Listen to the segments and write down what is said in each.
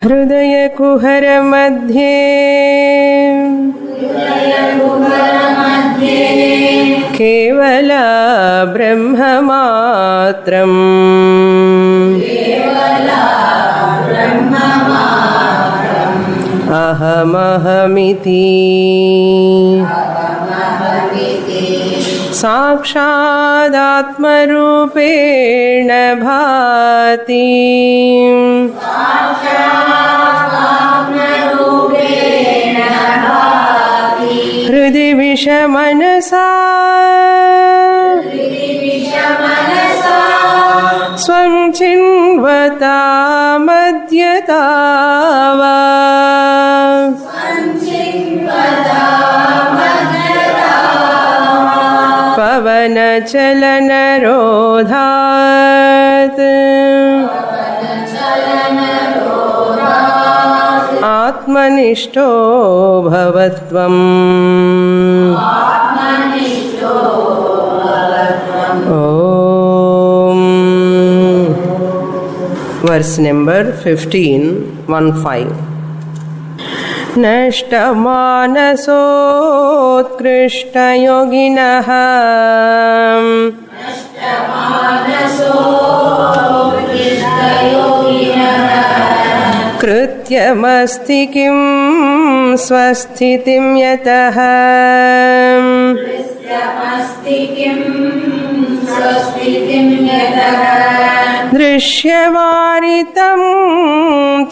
हृदय कुहर मध्ये केवल ब्रह्ममात्रम् अहमहमिति साक्षादात्मरूपेण भाति हृदि विषमनसा स्वं चिन्वता मध्यतावा पवन चलन रोधात् आत्मनिष्ठो भवत्वम्। ओम। Verse number 15:1-5। नष्टमानसोत्कृष्टयोगिनः कृत्यमस्ति किं स्वस्थितिं यतः दृश्यवारितं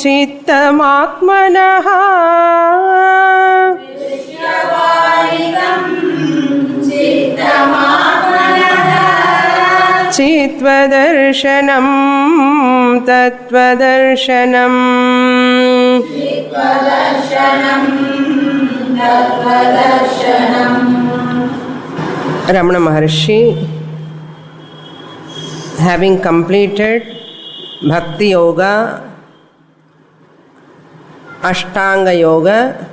चित्तमात्मनः चित्वदर्शनं तत्वदर्शनम्। Ramana Maharshi, having completed Bhakti Yoga, Ashtanga Yoga,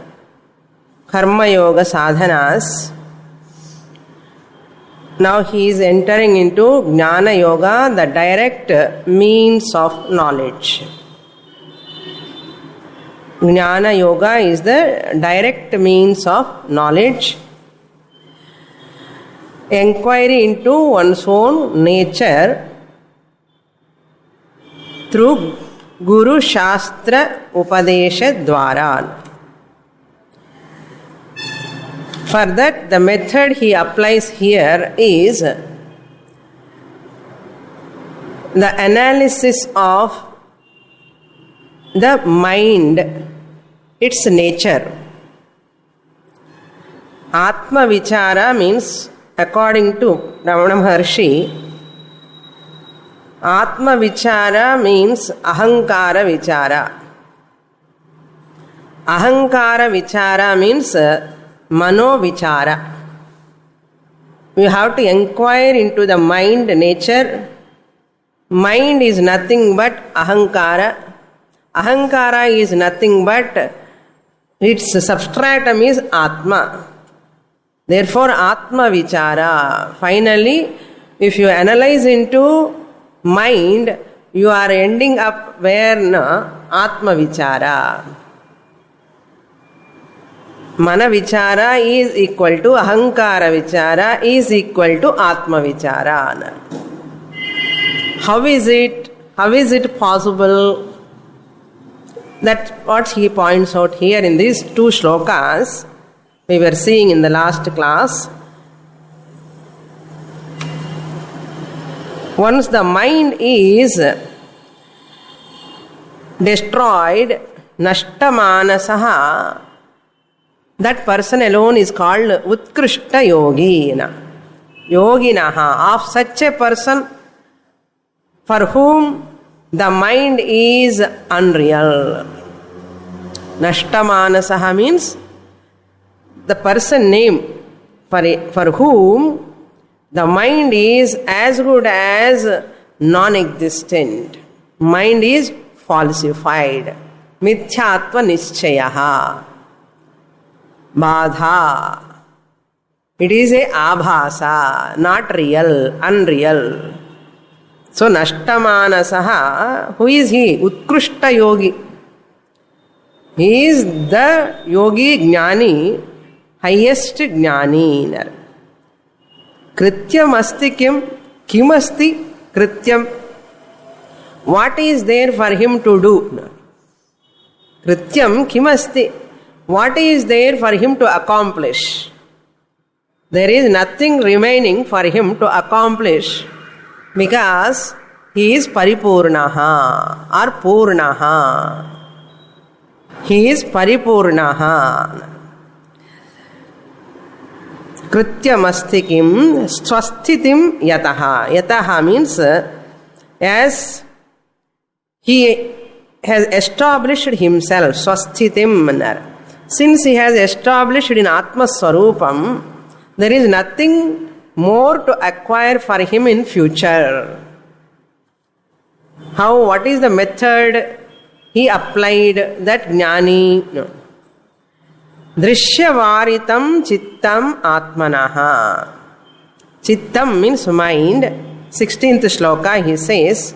Karma Yoga sadhanas, now he is entering into Jnana Yoga, the direct means of knowledge. Jnana Yoga is the direct means of knowledge. Enquiry into one's own nature through Guru Shastra Upadesha Dwara. For that, the method he applies here is the analysis of the mind, its nature. Atma Vichara means, according to Ramana Maharshi, Atma Vichara means Ahankara Vichara. Ahankara Vichara means Mano Vichara. We have to inquire into the mind nature. Mind is nothing but Ahankara. Ahankara is nothing but its substratum is Atma. Therefore, Atma Vichara. Finally, if you analyze into mind, you are ending up where? Na? Atma Vichara. Mana Vichara is equal to Ahankara Vichara is equal to Atma Vichara. How is it possible? That's what he points out here in these two shlokas we were seeing in the last class. Once the mind is destroyed, Nashthamanasaha, that person alone is called Utkrishta Yogina. Yoginaha, of such a person for whom the mind is unreal. Nashthamanasaha means the person name for whom the mind is as good as non-existent. Mind is falsified. Mithyatva nischyaha. Badha. It is a abhasa, not real, unreal. So Nashthamanasaha, who is he? Utkrishta yogi. He is the yogi jnani, highest jnani. Krityam asti kim asti krityam. What is there for him to do? Krityam kim asti. What is there for him to accomplish? There is nothing remaining for him to accomplish because he is paripurnaha or purnaha. He is paripurnaha. Krityamasti kim swasthitim yataha. Yataha means as he has established himself. Swasthitim. Since he has established in Atma Swarupam, there is nothing more to acquire for him in future. How? What is the method he applied that jnani? No. Drishyavaritam chittam atmanaha. Chittam means mind. 16th shloka he says,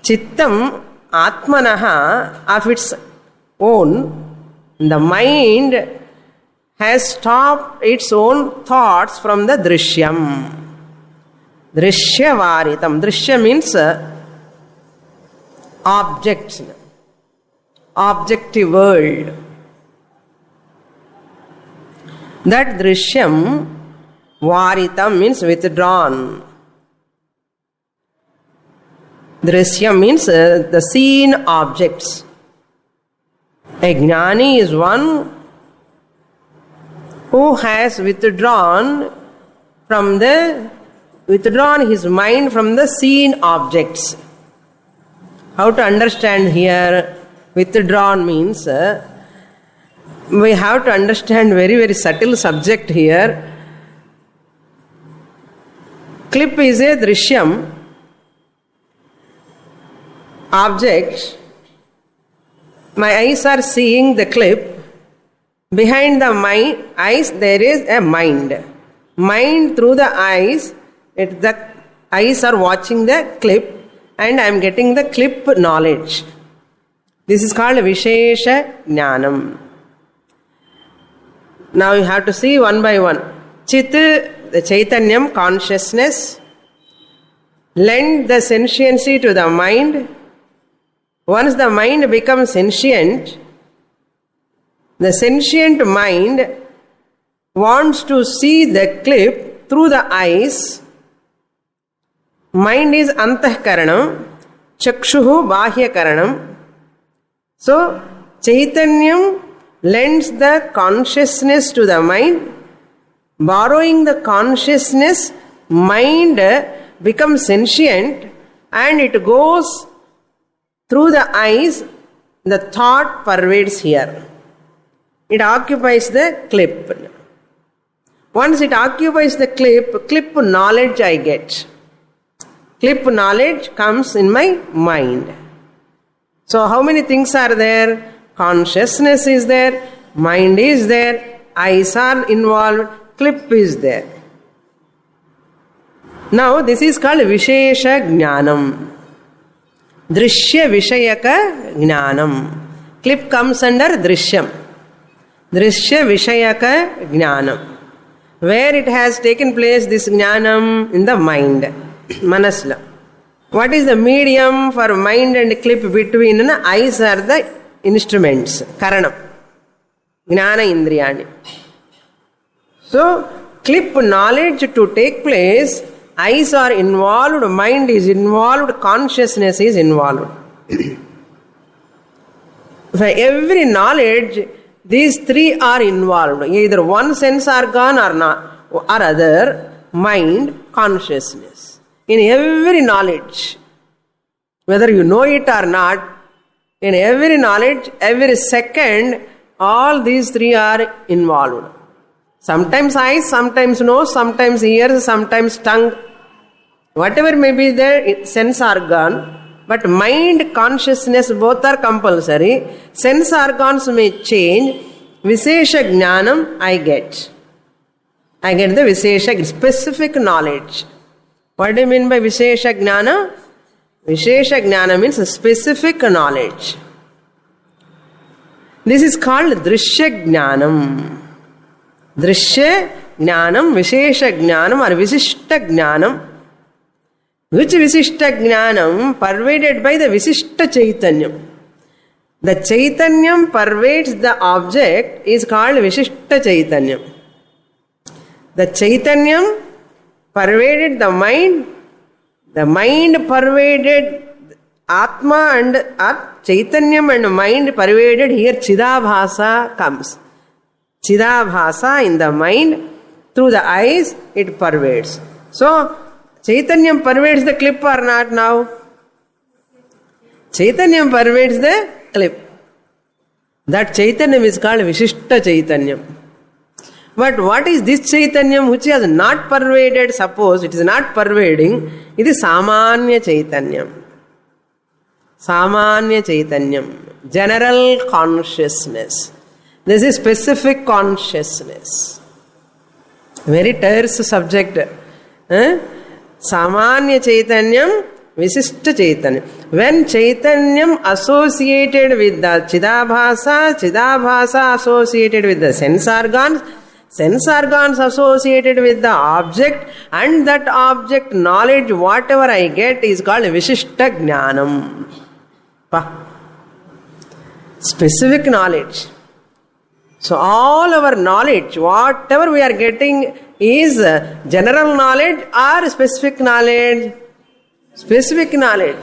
Chittam atmanaha, of its own, the mind has stopped its own thoughts from the drishyam. Drishyavaritam. Drishya means objects, objective world. That drishyam, varitam means withdrawn. Drishyam means the seen objects. A jnani is one who has withdrawn his mind from the seen objects. How to understand here? Withdrawn means we have to understand very, very subtle subject here. Clip is a drishyam object. My eyes are seeing the clip. Behind the eyes there is a mind. Mind through the eyes, the eyes are watching the clip and I am getting the clip knowledge. This is called Vishesha Jnanam. Now you have to see one by one. Chit, the Chaitanyam, consciousness, lend the sentiency to the mind. Once the mind becomes sentient, the sentient mind wants to see the clip through the eyes. Mind is antahkaranam, chakshuhu bahyakaranam. So, Chaitanyam lends the consciousness to the mind. Borrowing the consciousness, mind becomes sentient and it goes through the eyes. The thought pervades here. It occupies the clip. Once it occupies the clip knowledge I get. Clip knowledge comes in my mind. So how many things are there? Consciousness is there, mind is there, eyes are involved, clip is there. Now this is called Vishesha Jnanam. Drishya Vishayaka Jnanam. Clip comes under Drishyam. Drishya Vishayaka Jnanam. Where it has taken place, this Jnanam? In the mind. Manasla. What is the medium for mind and clip between? Eyes are the instruments. Karanam. Jnana Indriyani. So, clip knowledge to take place, eyes are involved, mind is involved, consciousness is involved. For every knowledge, these three are involved. Either one sense organ or not, or other, mind, consciousness. In every knowledge, whether you know it or not, in every knowledge, every second, all these three are involved. Sometimes eyes, sometimes nose, sometimes ears, sometimes tongue. Whatever may be there, sense organ. But mind, consciousness, both are compulsory. Sense organs may change. Vishesha Jnanam I get. I get the Vishesha, specific knowledge. What do you mean by Vishesha Jnana? Vishesha Jnana means specific knowledge. This is called Drishya Jnanam. Drishya Jnanam, Vishesha Jnanam or Visishta Jnanam. Which Visishta Jnanam? Pervaded by the Visishta Chaitanyam. The Chaitanyam pervades the object is called Vishishta Chaitanyam. The Chaitanyam pervaded the mind pervaded Atma and Chaitanyam and mind pervaded. Here Chidabhasa comes. Chidabhasa in the mind, through the eyes it pervades. So Chaitanyam pervades the clip or not now? Chaitanyam pervades the clip. That Chaitanyam is called Vishishta Chaitanyam. But what is this Chaitanyam which has not pervaded? Suppose it is not pervading, it is Samanya Chaitanyam. Samanya Chaitanyam. General consciousness. This is specific consciousness. Very terse subject. Samanya Chaitanyam, Visishta Chaitanyam. When Chaitanyam associated with the Chidabhasa associated with the sense organs associated with the object, and that object knowledge, whatever I get, is called Vishishta Jnanam. Specific knowledge. So all our knowledge, whatever we are getting, is general knowledge or specific knowledge? Specific knowledge.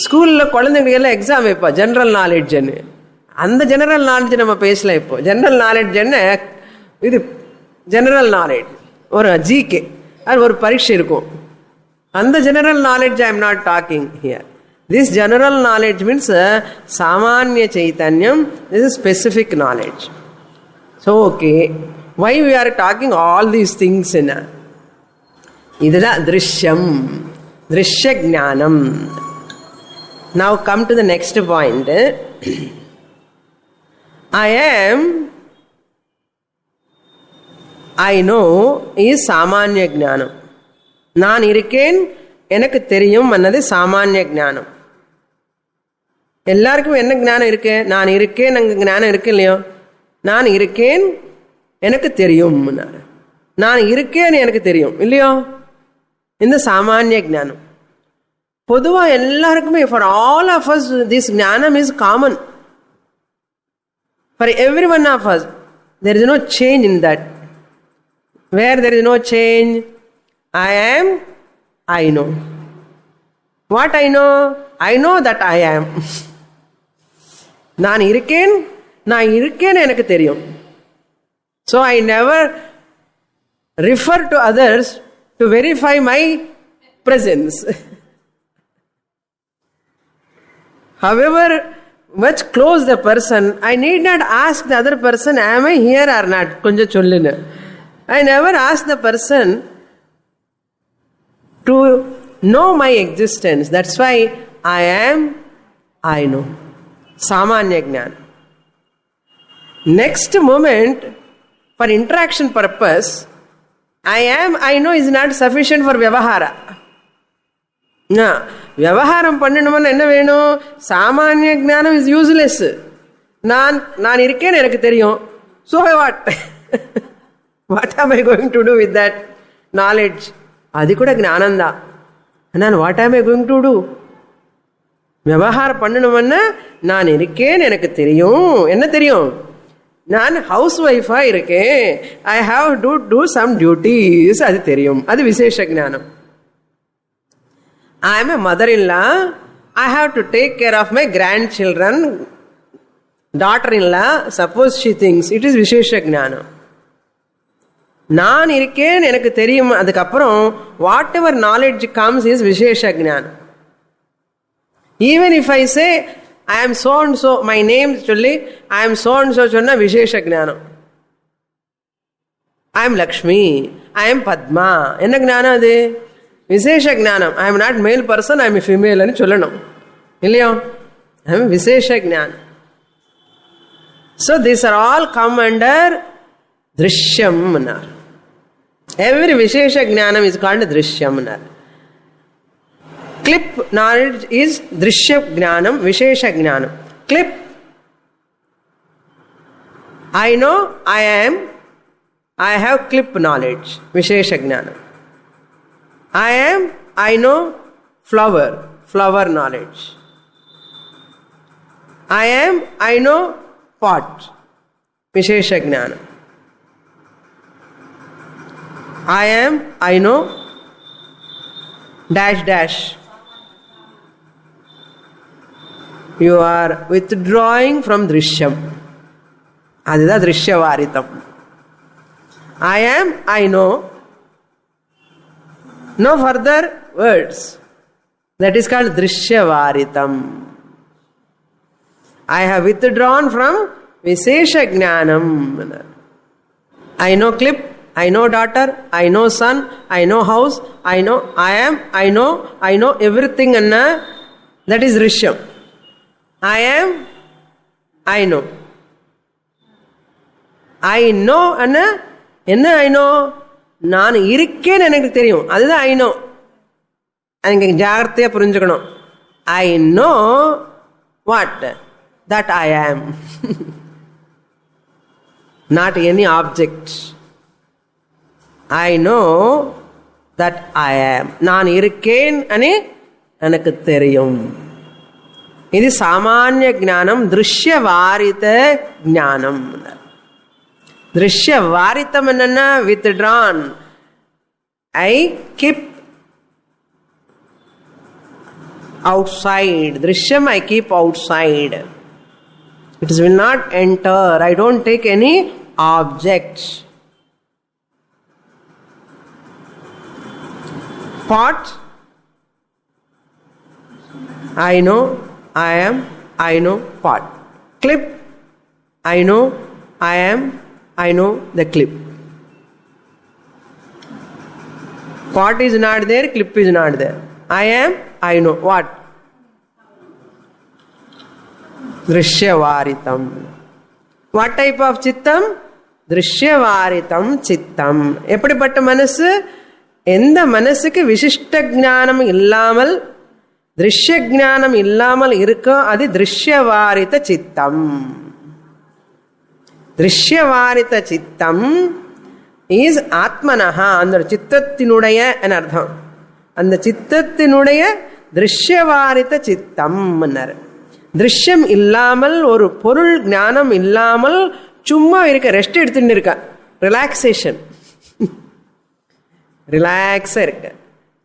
School குழந்தைகளுக்கு exam வைப்பா general knowledge. அந்த general knowledge நம்ம பேசல. இப்போ general knowledge என்ன? இது general knowledge. ஒரு GK அது ஒரு பரீட்சை இருக்கும். அந்த general knowledge I am not talking here. This general knowledge means Samanya Chaitanyam. This is specific knowledge. So, okay, why we are talking all these things in Idra Drishyam, Drishya Jnanam. Now come to the next point. I know is Samanya Jnanam. நான் இருக்கேன் எனக்கு தெரியும் அன்னது சாமானிய ஞானம். எல்லாருக்கும் என்ன ஞானம் இருக்கு? நான் இருக்கேன் அங்கே ஞானம் இருக்கு இல்லையோ? நான் இருக்கேன் எனக்கு தெரியும். நான் இருக்கேன்னு எனக்கு தெரியும் இல்லையோ? இந்த சாமானிய ஞானம் பொதுவாக எல்லாருக்குமே, for all of us this jnanam is common. For every one of us there is no change in that. Where there is no change, I am, I know. What I know? I know that I am. நான் இருக்கேன் எனக்கு தெரியும். So I never refer to others to verify my presence. However much close the person, I need not ask the other person, am I here or not? கொஞ்சம் சொல்லுங்க. I never ask the person to know my existence. That's why I am, I know. Samanya Jnana. Next moment, for interaction purpose, I am, I know is not sufficient for Vyavahara. விவகாரம் பண்ணணும்னு என்ன வேணும்? சாமானிய ஞானம் is useless. நான் இருக்கேன்னு எனக்கு தெரியும். So what am I going to do with that knowledge? அது கூட ஞானம் தான். நான் what am I going to do? விவகாரம் பண்ணணும்னா நான் இருக்கேன்னு எனக்கு தெரியும். என்ன தெரியும்? நான் ஹவுஸ் ஒய்ஃபா இருக்கேன். I have to do some duties. அது தெரியும். அது விசேஷ ஞானம். I am a mother-in-law. I have to take care of my grandchildren, daughter-in-law. Suppose she thinks it is Vishesha Jnana. நான் இருக்கேன் எனக்கு தெரியும். அதுக்கப்புறம் whatever knowledge comes is Vishesha Jnana. Even if I say I am so and so, my name சொல்லி I am so and so சொன்னா Vishesha Jnana. I am Lakshmi, I am Padma. என்ன ஞானம் அது? விசேஷ ஞானம். ஐ எம் நாட் மேல் person, I am female అని சொல்லணும் இல்லையோ? ஐ எம் விசேஷ ஞானம். So this are all come under Drishyam. Every விசேஷ jnanam is called Drishyam. Clip knowledge is திருஷ்ய ஞானம், விசேஷ ஞானம். Clip I know I have clip knowledge, Vishesha Jnanam. I know flower knowledge. I know pot, Vishesha Jnanam. I know dash. You are withdrawing from Drishyam. Adida Drishyavaritam. I know. No further words. That is called Drishyavaritam. I have withdrawn from Vishesha Jnanam. I know clip, I know daughter, I know son, I know house, I know I know everything, anna. That is Drishyam. I know. I know anna. என்ன I know? நான் இருக்கேன்னு எனக்கு தெரியும், அதுதான் I know. அதுங்க ஜாகிரதையா புரிஞ்சுக்கணும். I know what? That I am. Not any object. I know that I am. நான் இருக்கேன் అని எனக்கு தெரியும். ఇది సామాన్య జ్ఞానం, దృశ్యవారిత జ్ఞానం. దృశ్యవారితం అన్న withdrawn. I keep outside. Drishyam I keep outside. It will not enter. I don't take any object. Pot, I know I know pot. Clip, I know I know the clip. Pot is not there, clip is not there. I know what? Drishyavaritam. What type of chittam? Drishyavaritam chittam. எப்படிப்பட்ட மனசு? எந்த மனசுக்கு விசிஷ்ட ஞானம் இல்லாமல், திருஷ்ய ஞானம் இல்லாமல் இருக்கோ அது திருஷ்யவாரித சித்தம். திருஷ்யவாரித சித்தம் இஸ் ஆத்மனஹா. அந்த சித்தத்தினுடைய அர்த்தம், அந்த சித்தத்தினுடைய திருஷ்யவாரித சித்தம். திருஷ்யம் இல்லாமல், ஒரு பொருள் ஞானம் இல்லாமல் சும்மா இருக்க, ரெஸ்ட் எடுத்துட்டு இருக்க, ரிலாக்ஸேஷன், ரிலாக்ஸா இருக்க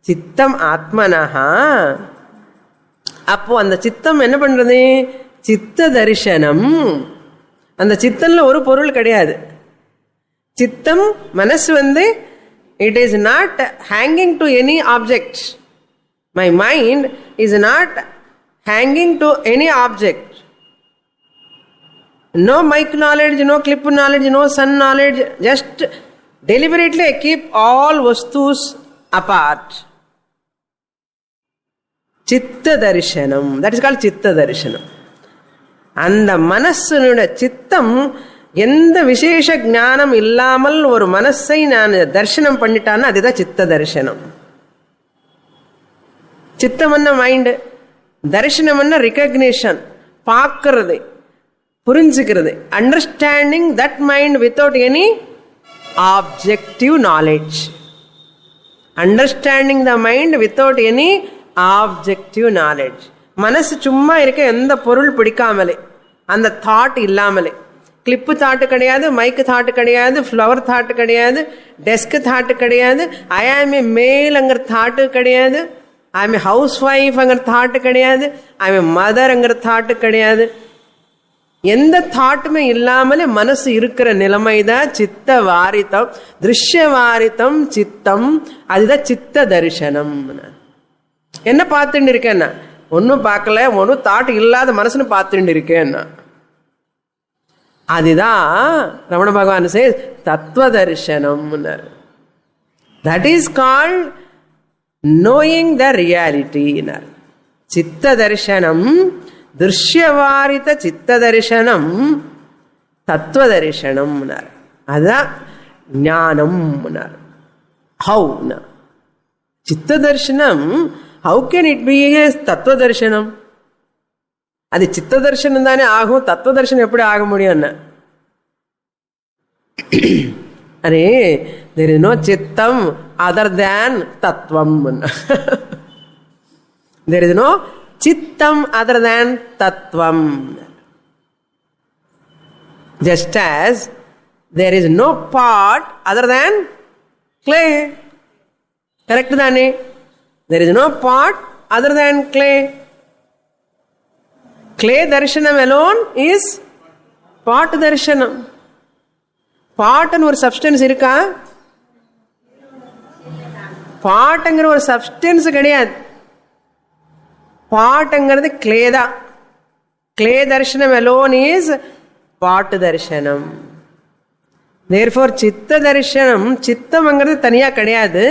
சித்தம் ஆத்மனஹா. அப்போ அந்த சித்தம் என்ன பண்றது? சித்த தரிசனம். அந்த சித்தம்ல ஒரு பொருள் கிடையாது. சித்தம் மனசு it is not hanging to any object. My mind is not hanging to any object. No mic knowledge, no clip knowledge, no sun knowledge. Just deliberately I keep all vastus apart. Chitta darshanam. That is called chitta darshanam. அந்த மனசுனுடைய சித்தம் எந்த விசேஷ ஞானம் இல்லாமல் ஒரு மனசை நான் தரிசனம் பண்ணிட்டான்னா அதுதான் சித்த தரிசனம். சித்தம்னா மைண்ட், தரிசனம்னா ரிகக்னிஷன், பார்க்கறது, புரிஞ்சுக்கிறது. Understanding that mind without any objective knowledge. Understanding the mind without any objective knowledge. மனசு சும்மா இருக்க, எந்த பொருள் பிடிக்காமலே, அந்த தாட் இல்லாமலே. கிளிப்பு தாட்டு கிடையாது, மைக்கு தாட்டு கிடையாது, ஃப்ளவர் தாட்டு கிடையாது, டெஸ்க் தாட்டு கிடையாது, ஐ ஆம் ஏ மேல்ங்கிற தாட்டு கிடையாது, ஐ ஆம் ஏ ஹவுஸ் ஒய்ஃப்ங்கிற தாட்டு கிடையாது, ஐ ஆம் ஏ மதர்ங்கிற தாட்டு கிடையாது. எந்த தாட்டுமே இல்லாமலே மனசு இருக்கிற நிலைமைதான் சித்த வாரித்தம், திருஷ்ய வாரித்தம் சித்தம். அதுதான் சித்த தரிசனம். என்ன பார்த்துட்டு இருக்கேன்னா? ஒன்னும் பார்க்கல, ஒன்னும் தாட் இல்லாத மனசுன்னு பார்த்துட்டு இருக்கேன்னா அதுதான் ரமண பகவான் சே தத்துவ தரிசனம். That is called knowing the reality. சித்த தரிசனம், திருஷ்யவாரித சித்த தரிசனம், தத்துவ தரிசனம். அதுதான் ஞானம். ஹவு சித்த தரிசனம், how can it be a தத்துவ தரிசனம்? அது சித்த தரிசனம் தானே ஆகும், தத்துவ தரிசனம் எப்படி ஆக முடியும்? Are there is no chittam other than tattvam. There is no chittam other than tattvam. Just as there is no pot other than clay. Correct, Dani? There is no pot other than clay. Clay darshanam alone is pot darshanam. Pot and ஒரு substance இருக்கா? பாட்டுங்கிற ஒரு substance கிடையாது. பாட்டுங்கிறது clay தான். Clay darshanam alone is பாட்டு தர்ஷனம். therefore சித்த தர்ஷனம், சித்தம்ங்கிறது தனியா கிடையாது.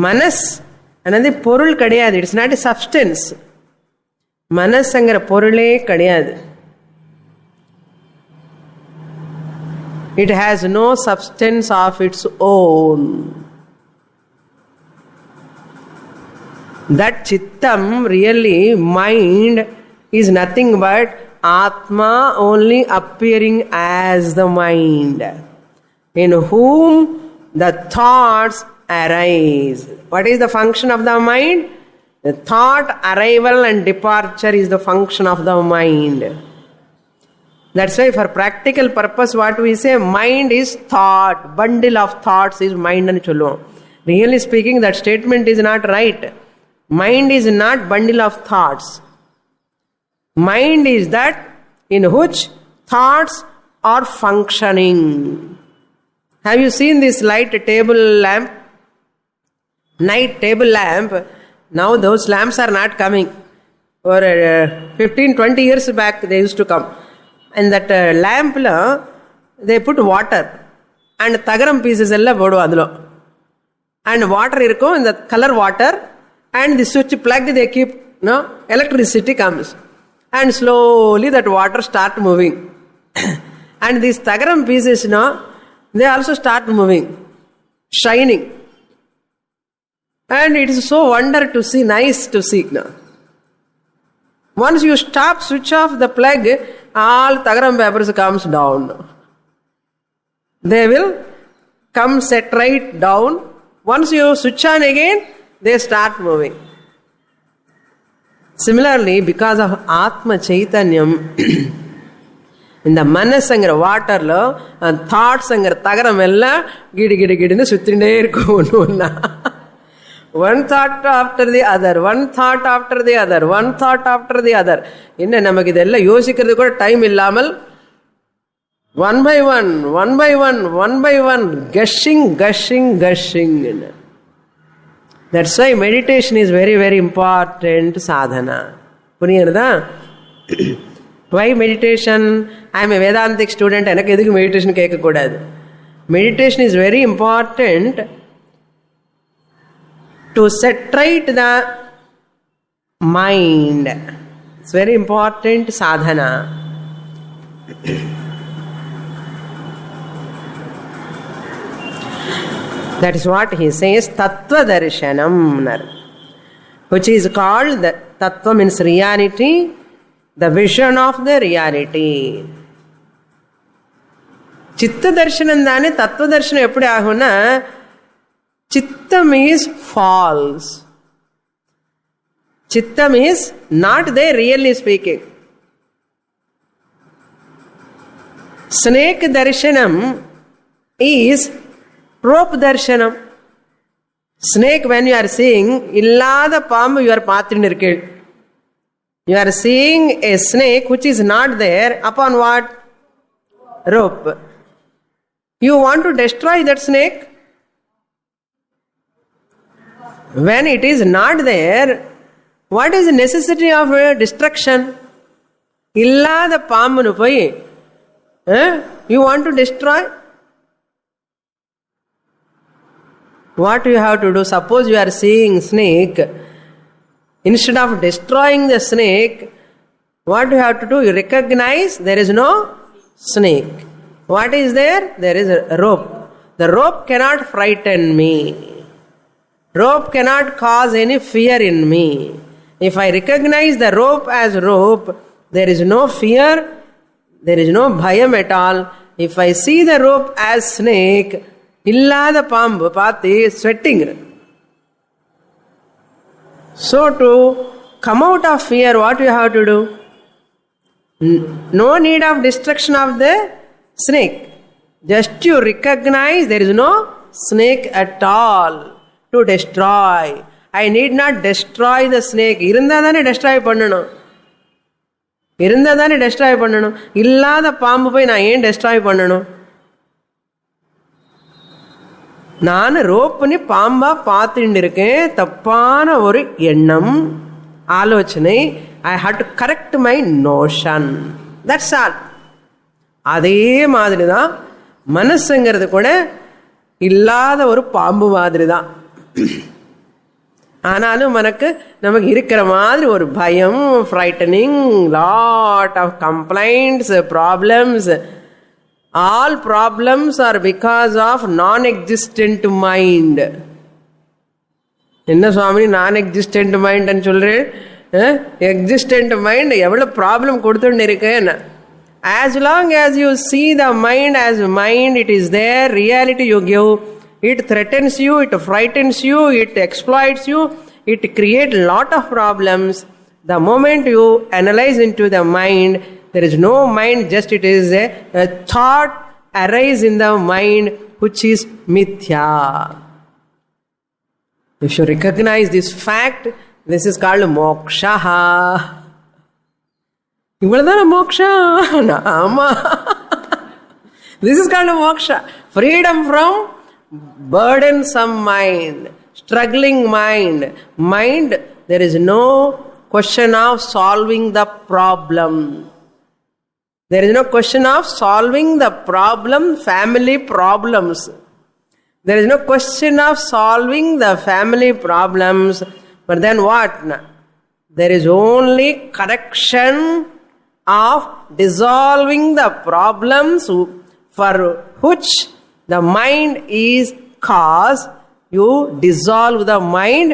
மனஸ் அதாவது பொருள் கிடையாது. It's not a substance. மனசுங்கிற பொருளே கிடையாது. It has no substance of its own. That chittam, really mind, is nothing but Atma only appearing as the mind, in whom the thoughts arise. What is the function of the mind? The thought arrival and departure is the function of the mind. That's why for practical purpose what we say, mind is thought, bundle of thoughts is mind and chollo. Really speaking, that statement is not right. Mind is not bundle of thoughts. Mind is that in which thoughts are functioning. Have you seen this light table lamp? Night table lamp. Now those lamps are not coming. For 15-20 years back they used to come. And that lamp they put water and tagaram pieces ella podu adlo, and water irukum, in the color water, and the switch plug they keep, electricity comes, and slowly that water start moving. And these tagaram pieces they also start moving, shining, and it is so wonder to see, nice to see. Once you stop, switch off the plug, all tagaram papers comes down. They will come set right down. Once you switch on again, they start moving. Similarly, because of Atma Chaitanyam, in the manasangra water lo, and thoughts angra tagaram ella gidi suttinde irukku. One thought after the other, one thought after the other, one thought after the other. என்ன நமக்கு இதெல்லாம் யோசிக்கிறது கூட time இல்லாமல் one by one, gushing. That's why meditation is very, very important sadhana. புரியுறதா? Why meditation? I am a Vedantic student. எனக்கு எதுக்கு meditation கேட்க கூடாது? Meditation is very important to set right the mind. It's very important sadhana. That is what he says, tattva darshanam, which is called, the tattva means reality, the vision of the reality. Chitta darshanam dane tattva darshanam eppadi aguna? Chittam is false. Chittam is not there, really speaking. Snake darshanam is rope darshanam. Snake, when you are seeing, illada paambu you are paathindirukku. You are seeing a snake which is not there, upon what? Rope. You want to destroy that snake? When it is not there, what is the necessity of destruction? Illada paambunu poi you want to destroy? What you have to do? Suppose you are seeing snake. Instead of destroying the snake, what you have to do? You recognize there is no snake. What is there? There is a rope. The rope cannot frighten me. Rope cannot cause any fear in me. If I recognize the rope as rope, there is no fear, there is no bhayam at all. If I see the rope as snake, இல்லாத பாம்பு பார்த்து sweating. So to come out of fear, what you have to do? No need of destruction of the snake. Just you recognize there is no snake at all to destroy. I need not destroy the snake. இருந்தாதானே destroy பண்ணணும். இருந்தாதானே destroy பண்ணணும். இல்லாத பாம்பு போய் நான் ஏன் destroy பண்ணணும்? நான் ரோப்புன்னு பாம்பா பார்த்துட்டு இருக்கேன். தப்பான ஒரு எண்ணம், ஆலோசனை. I have to correct my notion. That's all. அதே மாதிரி தான் மனசுங்கிறது கூட இல்லாத ஒரு பாம்பு மாதிரி தான். ஆனாலும் நமக்கு இருக்கிற மாதிரி ஒரு பயம், frightening, lot of complaints, problems. All problems are because of non-existent mind. என்ன சுவாமி non-existent mind ன்னு சொல்றேன்? Existent mind எவ்வளவு ப்ராப்ளம் கொடுத்துட்டு இருக்கேன். As long as you see the mind as mind, it is there, reality you give, it threatens you, it frightens you, it exploits you, it creates lot of problems. The moment you analyze into the mind, there is no mind, just it is a thought arise in the mind which is mithya. If you recognize this fact, this is called moksha. இவ்வளவுதான moksha? ஆமா. This is called moksha. Freedom from burdensome mind, struggling mind. Mind, there is no question of solving the problem. There is no question of solving the problem, family problems. There is no question of solving the family problems. But then what? There is only correction of dissolving the problems for which the mind is cause. You dissolve the mind.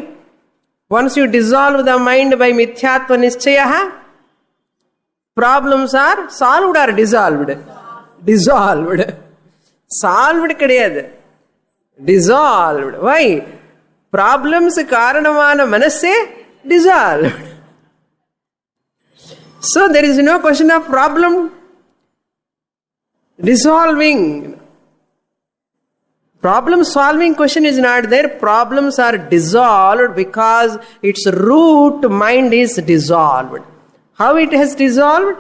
Once you dissolve the mind by mithyatva nischaya, problems are solved or dissolved? Dissolved. Solved கிடையாது, dissolved. Why? Problems காரணமான மனசே dissolved. So there is no question of problem dissolving. Problem solving question is not there. Problems are dissolved because its root mind is dissolved. How it has dissolved?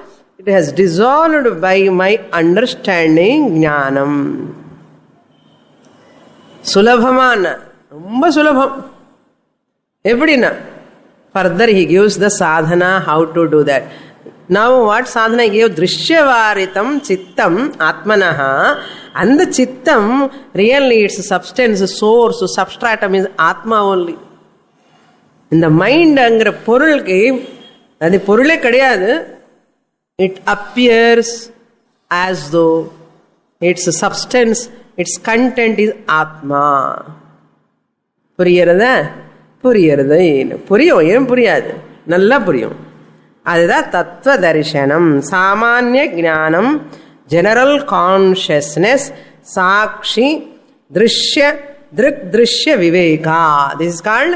It has dissolved by my understanding, jnanam. Sulabhamana, romba sulabham. Eppdina? Further he gives the sadhana how to do that. Now what sadhana he gave? Drishyavaritam chittam atmanaha. And the chittam, really its substance, source, substratum is atma only. In the mind angra பொருளுக்கு அது பொருளே கிடையாது. It appears as though its substance, its content is atma. புரியுறதா? புரியுறது. புரியும், ஏன் புரியாது? நல்லா புரியும். அதுதான் தத்துவ தரிசனம், சாமானிய ஞானம், ஜெனரல் கான்ஷியஸ்னஸ், சாட்சி, திருஷ்ய, திருக் திருஷ்ய விவேகா. திஸ் இஸ் கால்ட்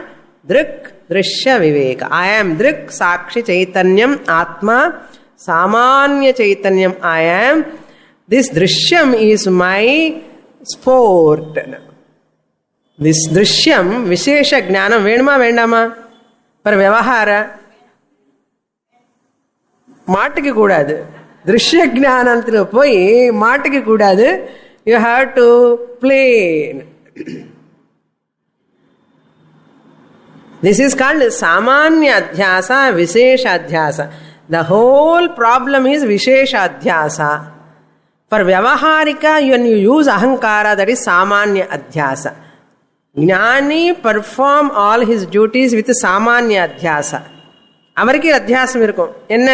திருக் திருஷ்ய விவேக. ஐ ஆம் திருக், சாட்சி சைத்தன்யம், ஆத்மா, சாமானிய சைத்தன்யம் ஐ ஆம். This Drishyam is my sport. This திருஷ்யம் விசேஷ ஞானம் வேணுமா வேண்டாமா? பர் விவகார மாட்டுக்கு கூடாது. திருஷ்ய ஞானத்துல போய் மாட்டுக்கு கூடாது. You have to play. This is called சாமானிய அத்தியாச, விசேஷ அத்தியாச. த ஹோல் ப்ராப்ளம் இஸ் விசேஷ அத்தியாச. For Vyavaharika, when you use Ahankara, that is Samanya Adhyasa. Jnani perform all his duties with Samanya Adhyasa. அவருக்கு அத்தியாசம் இருக்கும். என்ன?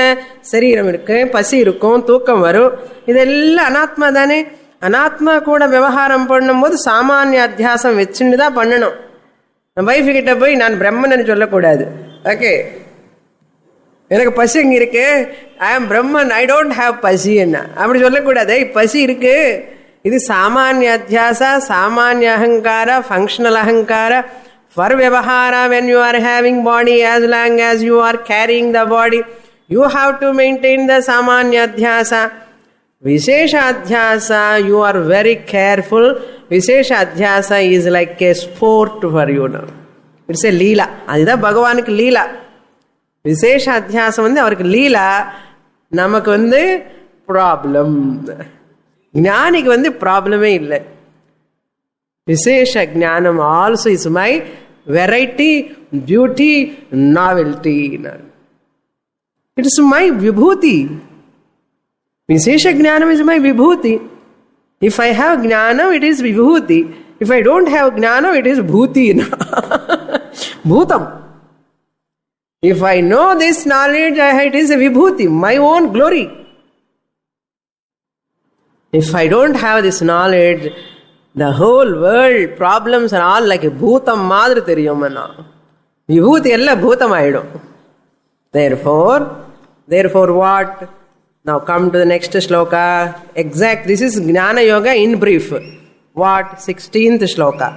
சரீரம் இருக்கு, பசி இருக்கும், தூக்கம் வரும். இதெல்லாம் அனாத்மா தானே. அனாத்மா கூட விவகாரம் பண்ணும்போது சாமானிய அத்தியாசம் வச்சுன்னு தான் பண்ணணும். வைஃப் கிட்ட போய் நான் பிரம்மன் சொல்லக்கூடாது. ஓகே, எனக்கு பசி இங்கே இருக்கு, ஐ ஆம் பிரம்மன், ஐ டோன்ட் ஹாவ் பசி. என்ன அப்படி சொல்லக்கூடாது. பசி இருக்கு, இது சாமானிய அத்தியாச, சாமானிய அகங்கார, ஃபங்க்ஷனல் அகங்கார. For vyavahara, when you are having body, as long as you are carrying the body, you have to maintain the samanya adhyasa. Vishesha adhyasa, you are very careful. Vishesha adhyasa is like a sport for you now. It's a leela. அதுதான் பகவானுக்கு லீலா. விசேஷ அத்தியாசம் அவருக்கு லீலா, நமக்கு problem. ஞானிக்கு ப்ராப்ளமே இல்லை. Visesha jnanam also is my variety, beauty, novelty. It is my vibhuti. Visesha jnanam is my vibhuti. If I have jnana, it is vibhuti. If I don't have jnana, it is bhuti. Bhutam. If I know this knowledge, it is a vibhuti, my own glory. If I don't have this knowledge, the whole world problems are all like a bhutam madri theriyumana. Vibhuti ella bhutam aidum. Therefore what? Now come to the next shloka. Exact, this is Jnana Yoga in brief. What? 16th shloka.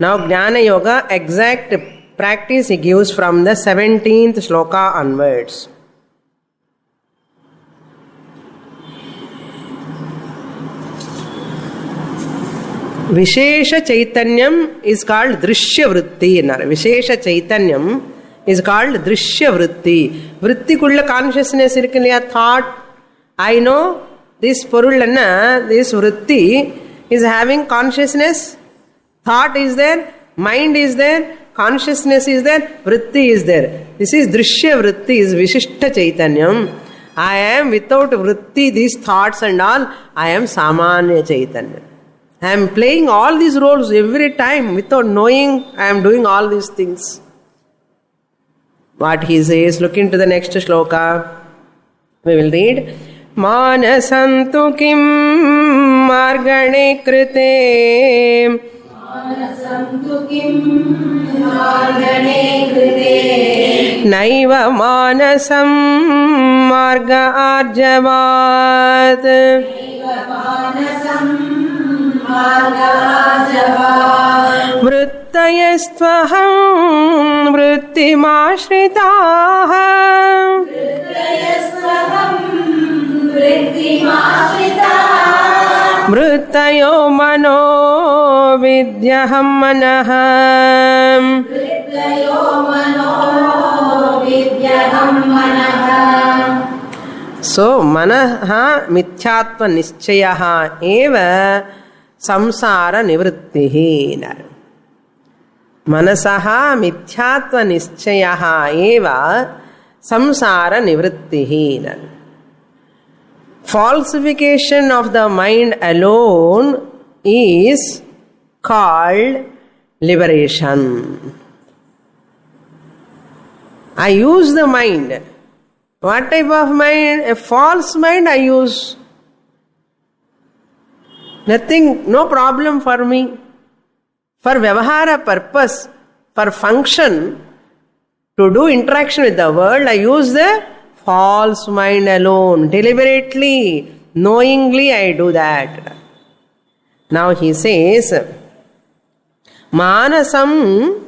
Now Jnana Yoga, exact practice he gives from the 17th shloka onwards. Vishesha Chaitanyam is called Drishya Vritti. Vishesha Chaitanyam is called Drishya Vritti. Vritti kulla consciousness irukilla, thought. I know this porulanna, this vritti is having consciousness. Thought is there, mind is there, consciousness is there, vritti is there. This is Drishya Vritti, is Vishishta Chaitanyam. I am without vritti, these thoughts and all, I am Samanya Chaitanya. I am playing all these roles every time without knowing I am doing all these things. What he says, look into the next shloka. We will read. Manasantu kim margane krite. Manasantu kim margane krite. Naiva manasam marga arjavat. Naiva manasam marga arjavat. Vrittayastvaham vrittimashritaah. Vrittayastvaham vrittimashritaah. Vrittayo mano vidyaham manah. Vrittayo mano vidyaham manah. So manaha mithyatva nischyaha eva samsara nivrittihi. Manasaha mithyatva nischyaha eva samsara nivrittihi. Falsification of the mind alone is called liberation. I use the mind. What type of mind? A false mind I use. Nothing, no problem for me. For vyavahara purpose, for function, to do interaction with the world, I use the false mind alone. Deliberately, knowingly I do that. Now he says, Manasam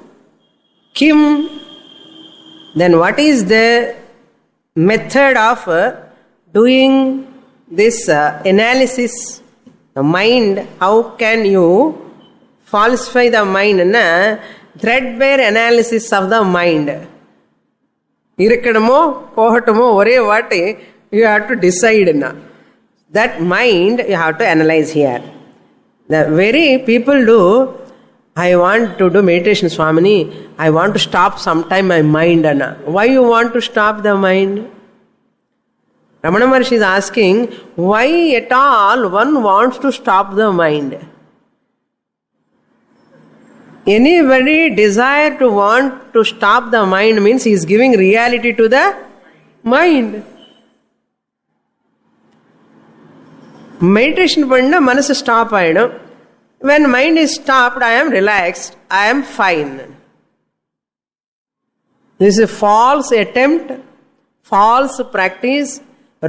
kim. Then what is the method of doing this analysis? The mind, how can you falsify the mind? Threadbare analysis of the mind. Irikadamo, pohatumo, ore vati, you have to decide. That mind you have to analyze here. The very people do, I want to do meditation, Swamini, I want to stop sometime my mind. Why you want to stop the mind? Ramana Maharshi is asking, why at all one wants to stop the mind? Anybody desire to want to stop the mind means he is giving reality to the mind. Meditation panna manasu stop aidum. When mind is stopped, I am relaxed, I am fine. This is a false attempt false practice,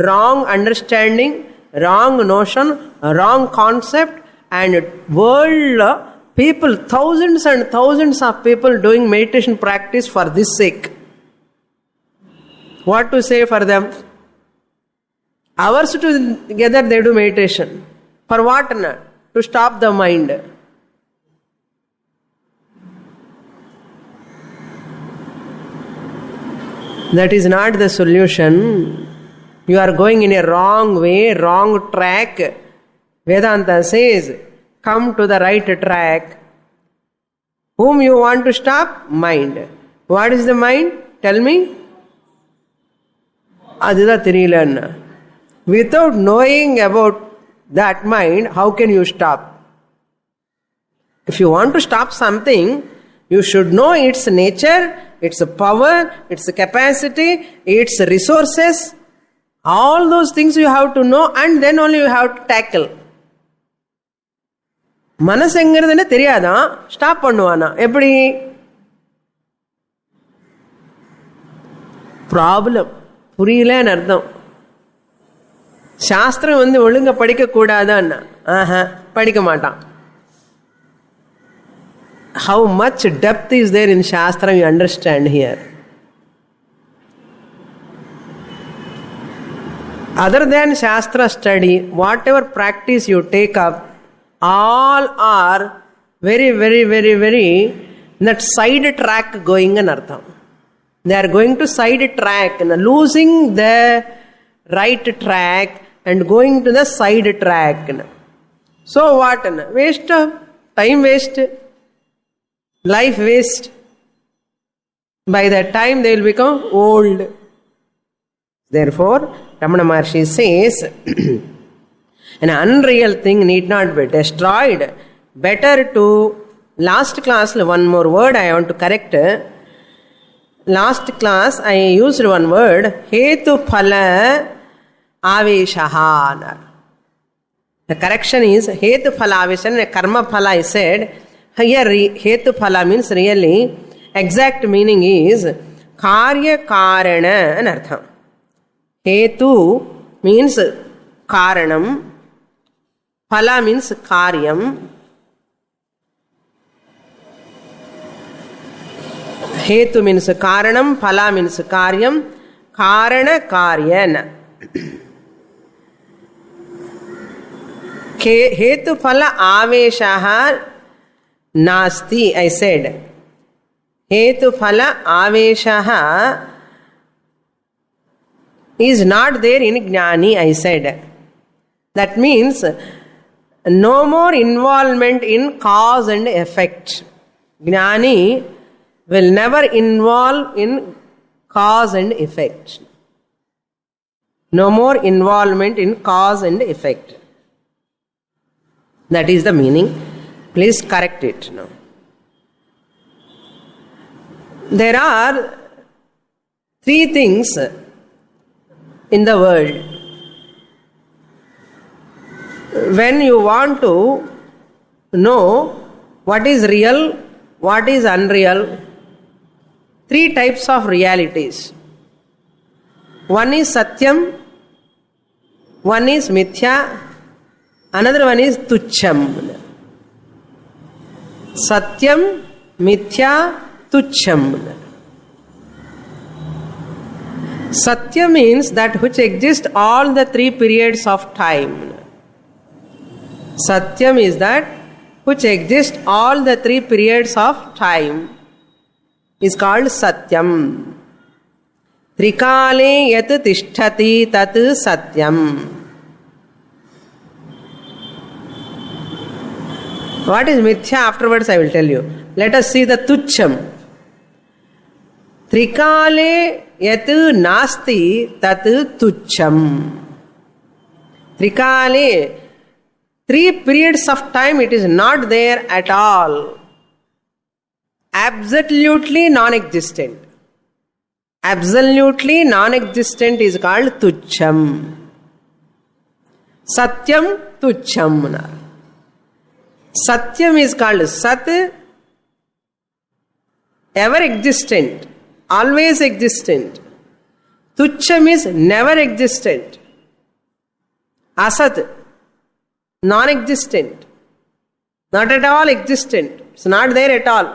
wrong understanding, wrong notion, wrong concept, and world people, thousands and thousands of people doing meditation practice for this sake. What to say for them? Hours together they do meditation. For what? To stop the mind. That is not the solution. You are going in a wrong way, wrong track. Vedanta says, come to the right track. Whom you want to stop? Mind. What is the mind? Tell me. Adida Tirilan. Without knowing about that mind, how can you stop? If you want to stop something, you should know its nature, its power, its capacity, its resources. All those things you have to know, and then only you have to tackle. மனசு எங்கிறதுன்னு தெரியாதான், stop பண்ணுவானா? எப்படி? Problem புரியலன்னு அர்த்தம். சாஸ்திரம் ஒழுங்க படிக்க கூடாதான்னா படிக்க மாட்டான். How much depth is there in Shastra, you understand here. Other than Shastra study, whatever practice you take up, all are very, very, very, very that side track going in artham. They are going to side track and losing the right track and going to the side track. So what? Waste of time, waste, life waste. By that time they will become old. Therefore, Ramana Maharshi says, an unreal thing need not be destroyed. Better to, last class, one more word I want to correct. Last class I used one word, Hetu Phala Aveshaha. The correction is Hetu Phala Aveshaha, Karma Phala I said. Here Hetu Phala means really, exact meaning is Karya Karana and Artham. Hetu means Karanam. Phala means Karyam. Hetu means Karanam, Phala means Karyam, Karana Karyana. Hetu Phala Aveshaha Nasti, I said. Hetu Phala Aveshaha is not there in Jnani, I said. That means no more involvement in cause and effect. Jnani will never involve in cause and effect. No more involvement in cause and effect. That is the meaning. Please correct it now. There are three things in the world. When you want to know what is real, what is unreal, three types of realities. One is Satyam, one is Mithya, another one is Tucham. Satyam, Mithya, Tucham. Satya means that which exists all the three periods of time. Satyam is that which exists all the three periods of time. Is called Satyam. Trikale yat tishtati tat Satyam. What is Mithya? Afterwards I will tell you. Let us see the Tucham. Trikale yat nasti tat Tucham. Trikale, three periods of time it is not there at all. Absolutely non-existent. Absolutely non-existent is called Tucham. Satyam, Tucham. Satyam is called Sat, ever existent, always existent. Tucham is never existent. Asat, non-existent. Not at all existent. It's not there at all.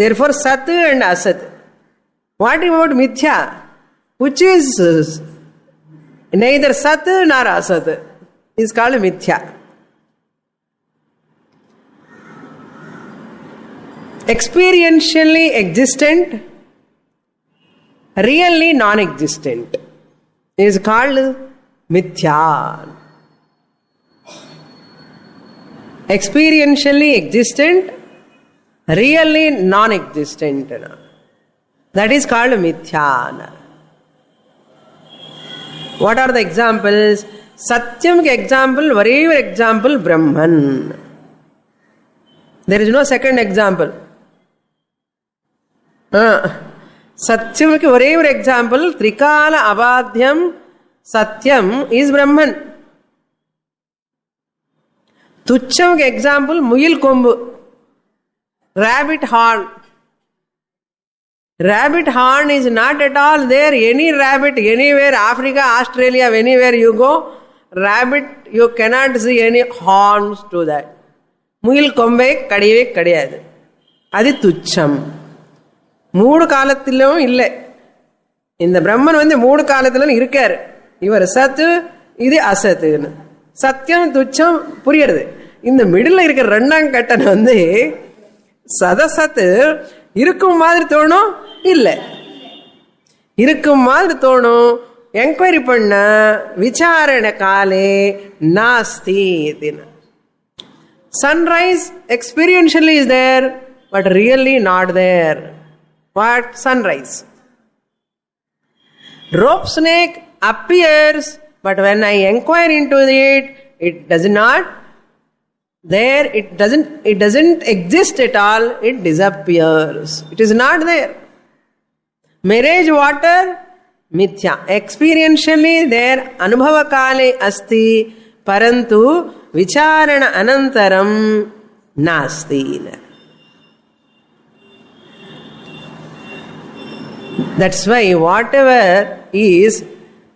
Therefore, Sat and Asat. What about Mithya? Which is neither Sat nor Asat. Is called Mithya. Experientially existent, really non-existent is called Mithya. Experientially existent, really non-existent. That is called Mithya. What are the examples? Satyam ke example, whatever example, Brahman. There is no second example. Satyam ke whatever example, Trikala Abadhyam Satyam is Brahman. Tucham ke example, Muyil Kombu, rabbit horn. Rabbit horn is not at all there. Any rabbit, anywhere, Africa, Australia, anywhere you go, rabbit, you cannot see any horns to that. Muyil Kombe, Kadive, Kadiyad. Adi Tucham. Mood Kalathilum ille. In the Brahman, when the mood Kalathilan irkar, you are Sat, Idi Asat. Satyam, Tucham, Puriyade. In the middle, like a Randang Katanande, Sadasat, Irukum Madri Tono, Ille. Irukum Madri Tono, Enquiry Panna, Vicharana Kale, Nasti. Sunrise experientially is there, but really not there. What? Sunrise. Rope snake appears, but when I inquire into it, it does not there. It doesn't exist at all. It disappears. It is not there. Marriage water, mithya. Experientially there, anubhava kale asti, parantu vicharana anantaram nasti. That's why whatever is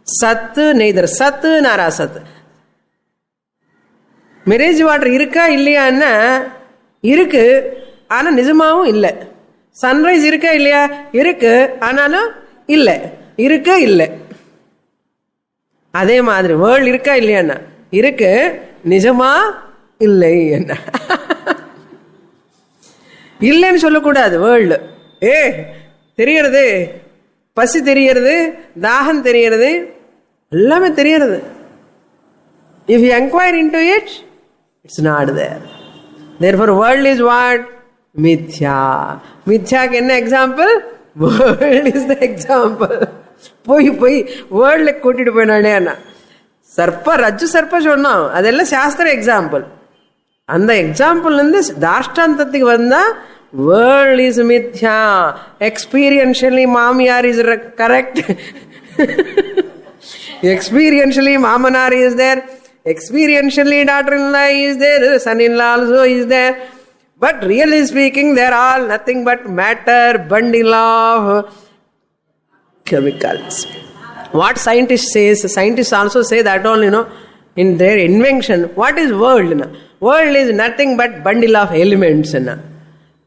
Sat, neither Sat nor Asat. Marriage water irukka illaya irukku ana nijamaavum illa. Sunrise irukka illaya irukku aanalum illa. Irukka illa. Adhe madri world irukka illaya irukku nijama illai enna. Illennu sollakoodathu world. தெரிகிறது, பசி தெரிகிறது, தாகம் தெரிகிறது, எல்லாமே தெரிகிறது. If you inquire into it, it's not there. Therefore, world is what? Mithya. Mithya ku enna example? World is the example. போய் வேர்ல்ட்ல கூட்டிட்டு போயினானே அண்ணா. சர்ப்ப ரஜ்ஜு சர்ப்ப சொன்னோம், அதெல்லாம் சாஸ்திர எக்ஸாம்பிள். அந்த எக்ஸாம்பிள் இருந்து தாஷ்டாந்தத்துக்கு வந்தா world is mithya. Experientially Mamiyar is correct. Experientially Mamanar is there. Experientially daughter-in-law is there. Son-in-law also is there. But really speaking, they are all nothing but matter, bundle of chemicals. What scientists also say that all, in their invention. What is world? World is nothing but bundle of elements.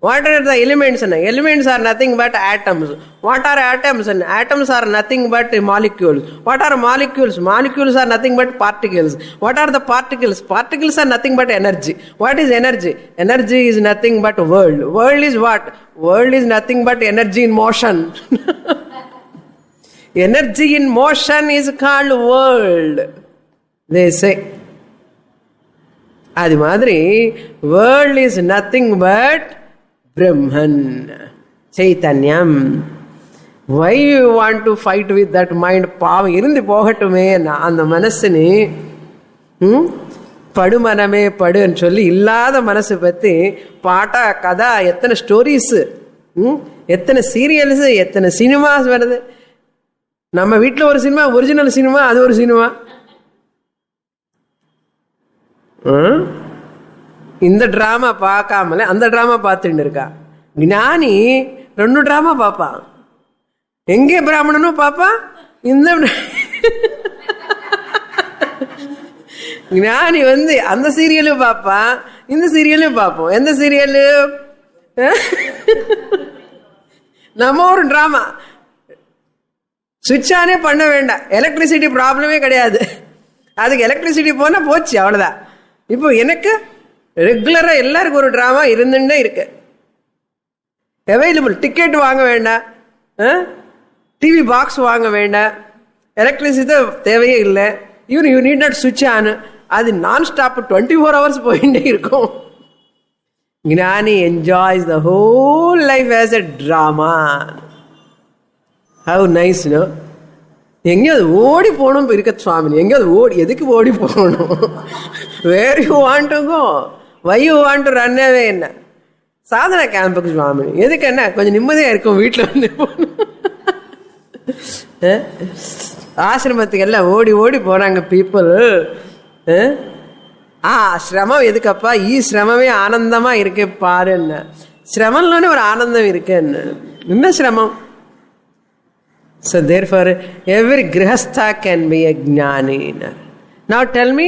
What are the elements? Elements are nothing but atoms. What are atoms? Atoms are nothing but molecules. What are molecules? Molecules are nothing but particles. What are the particles? Particles are nothing but energy. What is energy? Energy is nothing but world. World is what? World is nothing but energy in motion. Energy in motion is called world, they say. Adi madri, world is nothing but Brahman, Chaitanyam. Why you want to fight with that mind? Pavam irindi pogatume அந்த மனசுனி படுமனமே படுன்னு சொல்லி இல்லாத மனசு பத்தி பாட்டா கதா எத்தனை stories, எத்தனை serials, எத்தனை சினிமாஸ் வருது. நம்ம வீட்டில் ஒரு சினிமா, ஒரிஜினல் சினிமா, அது ஒரு சினிமா. இந்த டிராமா பார்க்காமல அந்த டிராமா பார்த்துட்டு இருக்கா. ஞானி 2 டிராமா பார்ப்பான். எங்கே பிராமணனும் பார்ப்பான், இந்த ஞானி அந்த சீரியலும் பார்ப்பான், இந்த சீரியலும் பார்ப்போம். எந்த சீரியலு? நம்ம ஒரு டிராமா. சுவிட்ச் ஆனே பண்ண வேண்டாம், எலக்ட்ரிசிட்டி ப்ராப்ளமே கிடையாது. அதுக்கு எலக்ட்ரிசிட்டி போனால் போச்சு, அவ்வளோதான். இப்போ எனக்கு ரெகுலராக எல்லாருக்கும் ஒரு ட்ராமா இருந்துட்டே இருக்கு. அவைலபிள். டிக்கெட் வாங்க வேண்டாம், டிவி பாக்ஸ் வாங்க வேண்டாம், எலக்ட்ரிசிட்டி தேவையே இல்லை. யூ நீட் நாட் சுவிட்ச் ஆன். அது நான் ஸ்டாப் 24 hours போயிட்டே இருக்கும். ஞானி enjoys the whole life as a drama. How nice no. எங்கேயாவது ஓடி போகணும் இருக்க சுவாமி, எங்கேயாவது ஓடி, எதுக்கு ஓடி போகணும்? Where you want to go, why you want to run away. என்ன சாதனா கேம்புக்கு சுவாமி எதுக்கு? என்ன கொஞ்சம் நிம்மதியாக இருக்கும் வீட்டில் ஆசிரமத்துக்கு எல்லாம் ஓடி ஓடி போறாங்க பீப்புள். சிரமம் எதுக்கப்பா? சிரமமே ஆனந்தமா இருக்கு பாரு. என்ன சிரமம்லன்னு ஒரு ஆனந்தம் இருக்கு. என்ன சிரமம்? So therefore every grihastha can be a jnani. Now tell me,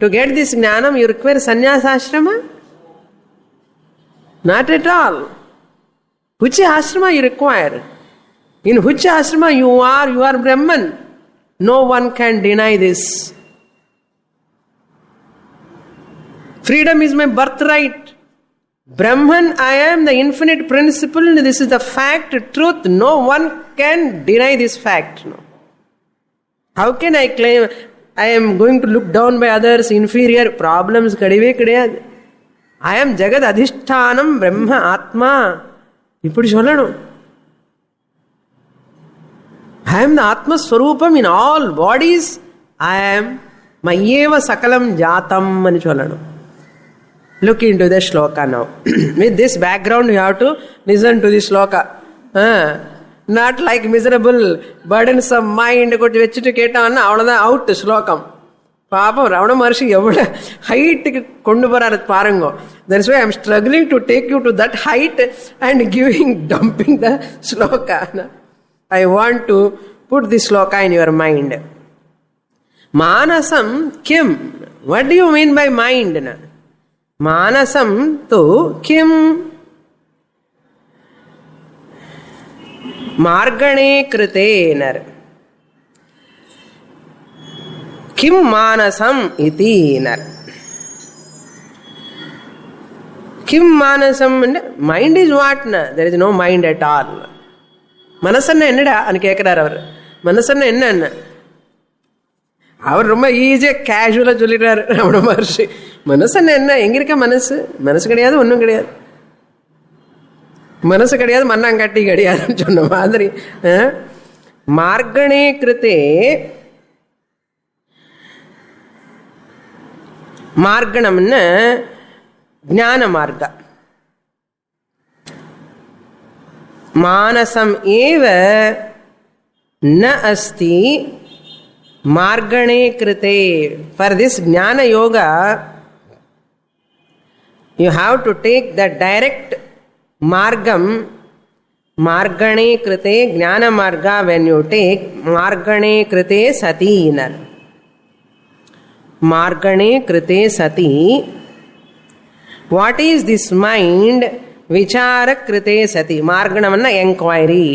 to get this jnanam you require sannyasa ashrama? Not at all. Which ashrama you require? In which ashrama you are Brahman. No one can deny this. Freedom is my birthright. Brahman, I am the infinite principle. This is the fact, truth. No one can deny this fact. No. How can I claim I am going to look down by others, inferior? Problems kadave kadiyad. I am Jagad Adhishthanam Brahma Atma. Ippadi sollanum. I am the Atma Swarupam in all bodies. I am Mayeva Sakalam Jatam ani sollanum. Look into the shloka now. With this background, you have to listen to the shloka. Not like miserable, burdensome mind. வச்சுட்டு கேட்டான்னா அவ்வளோதான் out ஸ்லோகம். பாப்போம் ரமண மகர்ஷி எவ்வளோ ஹைட்டுக்கு கொண்டு போறாரு பாருங்க. That's why I am struggling to take you to that height and dumping the shloka. I want to put this shloka in your mind. Manasam kim? What do you mean by mind? Manasam tu kim? Margane kritenar. Kim manasam iti nar. Kim manasam? Mind is what? There is no mind at all. மனசன்ன என்னடா அனு கேட்கிறார் அவர். மனசன்ன என்ன? அவர் ரொம்ப ஈஸியா கேஷுவலா சொல்லிடுறாரு ரமண மகர்ஷி. மனசன்ன என்ன? எங்க இருக்க மனசு? மனசு கிடையாது, ஒன்றும் கிடையாது. மனசு கிடையாது, மண்ணாங்கட்டி கிடையாதுன்னு சொன்ன மாதிரி. மார்கணே கிருத்தே, மார்கணம்னு ஞான மார்க்க. மானசம் ஏவ ந அஸ்தி மார்கணே கிருத்தே. ஃபார் திஸ் ஞான yoga you have to take the direct margam. Margane krite jnana marga. When you take margane krite sati nar. Margane krite sati. What is this mind? Vichara krite sati. Marganamana enquiry.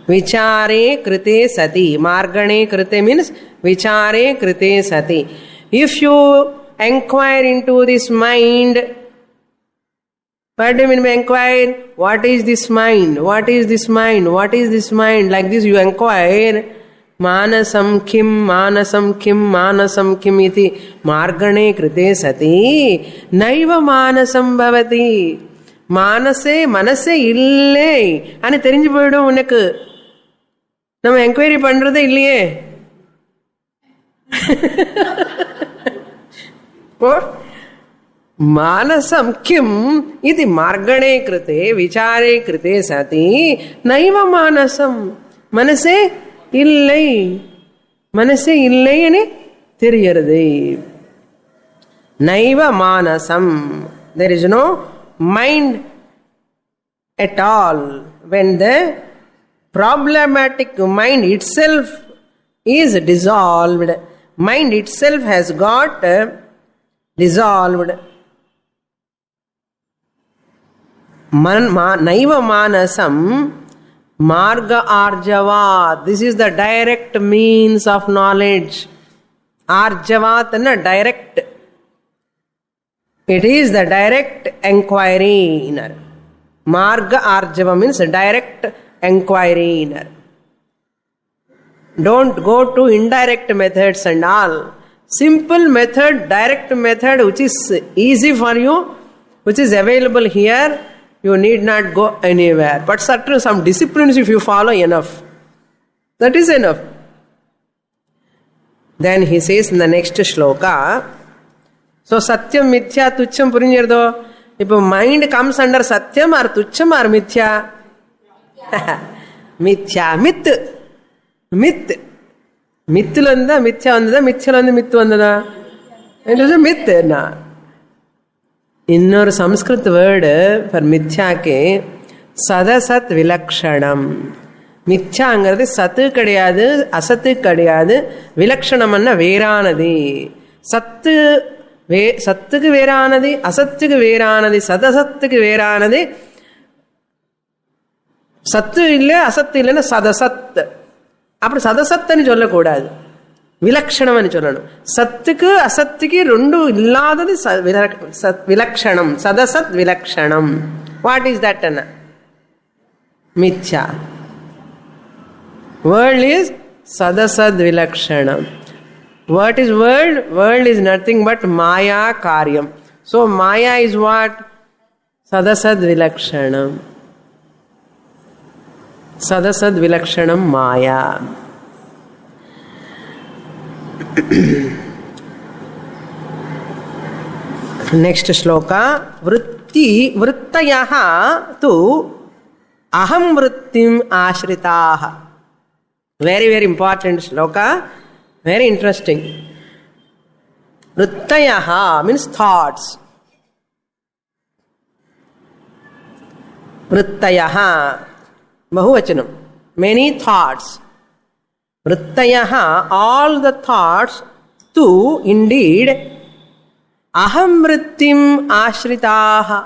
Vichare krite sati. Margane krite means vichare krite sati. If you enquire into this mind, what do you mean by inquire? What is this mind? What is this mind? What is this mind? Like this you inquire. Manasam kim, manasam kim, manasam kim iti margane krite sati naiva manasam bhavati. Manase, manase இல்லை ani தெரிஞ்சு போய்டும் உனக்கு. நம்ம enquiry பண்றதே இல்லையே. மானசம் கிம் இது மார்கணே கிருத்தே விசாரே கிருத்தே சதி நைவ மானசம். மனசே இல்லை, மனசே இல்லை என தெரிகிறது. நைவ மானசம். There is no mind at all when the Problematic mind itself is dissolved. Mind itself has got dissolved. Naiva manasam marga arjava. This is the direct means of knowledge. Arjavat na direct. It is the direct enquiry. Marga arjava means direct enquiry. Don't go to indirect methods and all. Simple method, direct method, which is easy for you, which is available here, you need not go anywhere. But certain some disciplines, if you follow enough, that is enough. Then he says in the next shloka, so satyam mithya tucham purinjirdo. If mind comes under satyam or tucham or mithya, mithya, myth. Myth. Mythulanda, mithya vandada, mithyalanda, myth vandada. It is a myth. Na. Innor Sanskrit word for mithya ke sadasat vilakshanam. Mithya angiradhu satu kadiyadu, asatu kadiyadu, vilakshanam anna veranadi. Sattuku veranadi, asattuku veranadi, sadasattuku veranadi. Sattu illa, asattu illa sadasat. அப்படி சதசத்தன்னு சொல்லக்கூடாது, விலக்ஷணம் சொல்லணும். சத்துக்கு அசத்துக்கு ரெண்டும் இல்லாதது விலக்ஷணம், சதசத் விலக்ஷணம். What is that? Mithya. World is sadasad விலக்ஷணம். What is world? World is nothing but maya karyam. So maya is what? Sadasad vilakshanam. Sadasad vilakshanam maya. Next shloka. Vrittayaha tu aham vrittim ashritaha. Very, very important shloka. Very interesting. Vrittayaha means thoughts. Vrittayaha. Bahuvachanam. Many thoughts. Vrittayaha, all the thoughts, tu, indeed, aham vrittim ashritaha.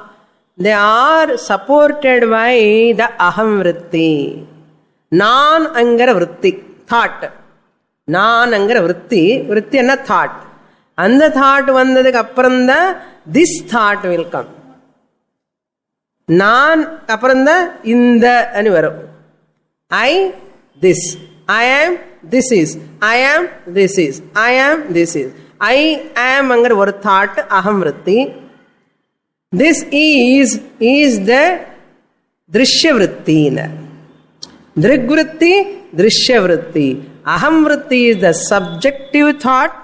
They are supported by the aham vritti. Non-angara vritti, thought. Non-angara vritti, vritti anna thought. And the thought vandadhukku apparanda, this thought will come. நான் அப்புறம் தான் இந்த அனு வரும். I this, ஐ ஆம் this is, ஐ ஆம் this is, ஐ ஆம் this is. ஐ ஆம் அங்கிற ஒரு தாட் அகம் விருத்தி. This is the திருஷ்ய விருத்தின. திருக்விருத்தி, திருஷ்ய விருத்தி. அகம் விருத்தி இஸ் த சப்ஜெக்டிவ் தாட்.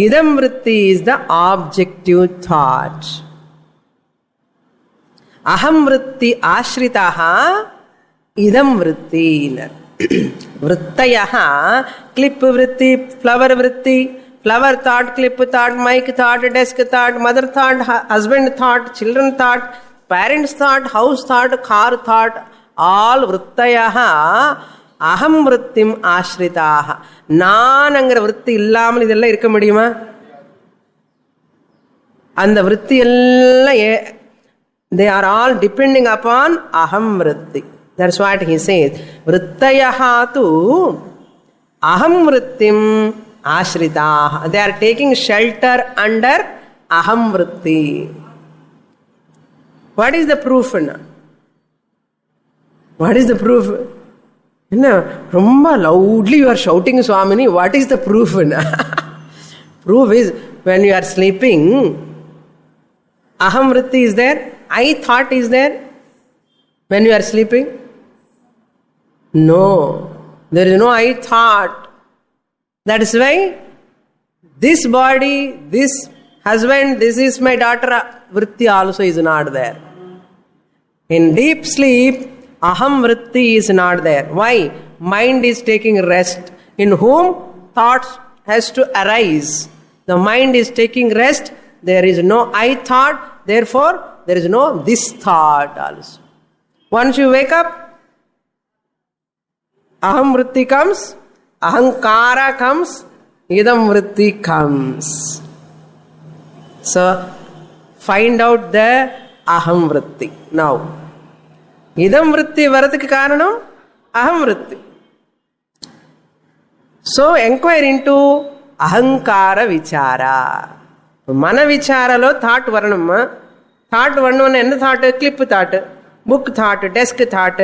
இதம் விருத்தி is the objective thought. aham vritti ashritaha idam vritti. Vrittayaha, clip vritti, flower vritti, flower thought, clip thought, mic thought, desk thought, mother thought, husband thought, children thought, parents thought, house thought, car thought, all vrittayaha aham vrittim ashritaha. நான்ங்கிற விருத்தி இல்லாமல் இதெல்லாம் இருக்க முடியுமா? அந்த விருத்தி எல்லாம் they are all depending upon aham vritti. That's what he says. Vrittayaha tu aham vrittim ashritaha. They are taking shelter under aham vritti. What is the proof? What is the proof? Romba loudly you are shouting, Swamini. What is the proof? Proof is when you are sleeping, aham vritti is there. I thought is there when you are sleeping? No, there is no I thought. That is why this body, this husband, this is my daughter, vritti also is not there. In deep sleep, aham vritti is not there. Why? Mind is taking rest. In whom thoughts has to arise. The mind is taking rest. There is no I thought. Therefore, there is no this thought also. Once you wake up, aham vritti comes, ahankara comes, idam vritti comes. So, find out the aham vritti. Now, idam vritti varadhukku karanam aham vritti. So, enquire into ahankara vichara. Mana vicharalo thought varanamma. Thought varnam enna thought? Clip thought, book thought, desk thought,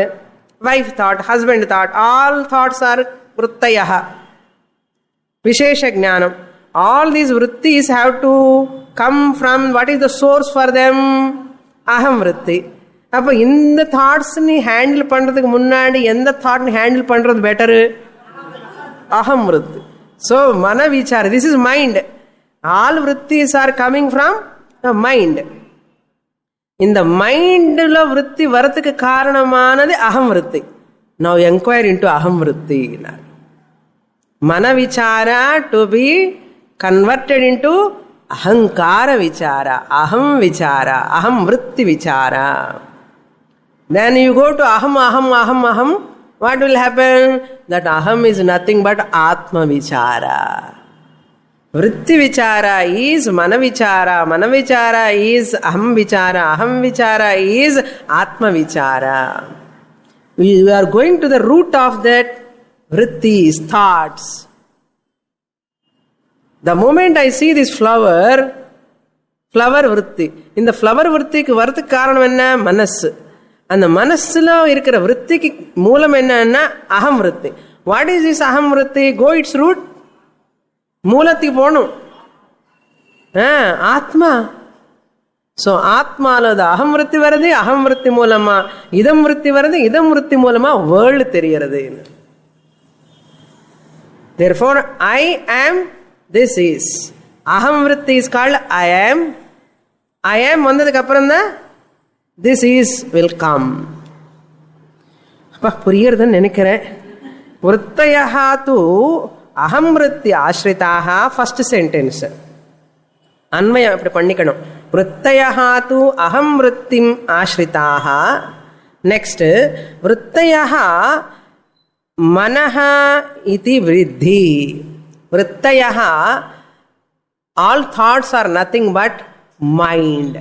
wife thought, husband thought. All thoughts are vrittayaha. Vishesha jnanam. All these vrittis have to come from what is the source for them? Aham vritti. அப்போ இந்த thoughts நீ handle பண்றதுக்கு முன்னாடி எந்த thought நீ handle பண்றது better? அகம் விருத்தி. So mana vichara, this is mind. All vrittis are coming from the mind. இந்த மைண்டில் விருத்தி வரத்துக்கு காரணமானது அகம் விருத்தி. நவ் என்கொயர் இன்டு அகம் விருத்தி. மன விசாரா டு பி கன்வெர்டட் இன்டு அகங்கார விசாரா, அகம் விசாரா, அகம் விருத்தி விசாரா. Then you go to aham, aham, aham, aham. What will happen? That aham is nothing but atma vichara. Vritti vichara is mana vichara. Mana vichara is aham vichara. Aham vichara is atma vichara. We are going to the root of that vrittis, thoughts. The moment I see this flower vritti. In the flower vritti ku varthukku karanam enna? Manasu. அந்த மனசுல இருக்கிற விருத்திக்கு மூலம் என்னன்னா அகம் விருத்தி. What is this அகம் விருத்தி? கோ it's root. மூலத்துக்கு போகணும். ஆத்மா. ஸோ ஆத்மால அகம் விருத்தி வருது, அகம் விருத்தி மூலமா இதம் விருத்தி வருது, இதம் விருத்தி மூலமா வேர்ல்டு தெரியறது. Therefore I am, this is. அகம் விருத்தி is called I am. I am வந்ததுக்கு அப்புறம் தான் this is will come. அப்பா புரியறதுன்னு நினைக்கிறேன். விருத்தயா து அகம் விருத்தி ஆஸ்ரிதாக. ஃபர்ஸ்ட் சென்டென்ஸ் அன்வயம் அப்படி பண்ணிக்கணும். விருத்தயா து அகம் விருத்திம் ஆஸ்ரிதாக. நெக்ஸ்ட் விருத்தயா மனஹ இதி விருத்தி. Vrittayah all thoughts are nothing but mind.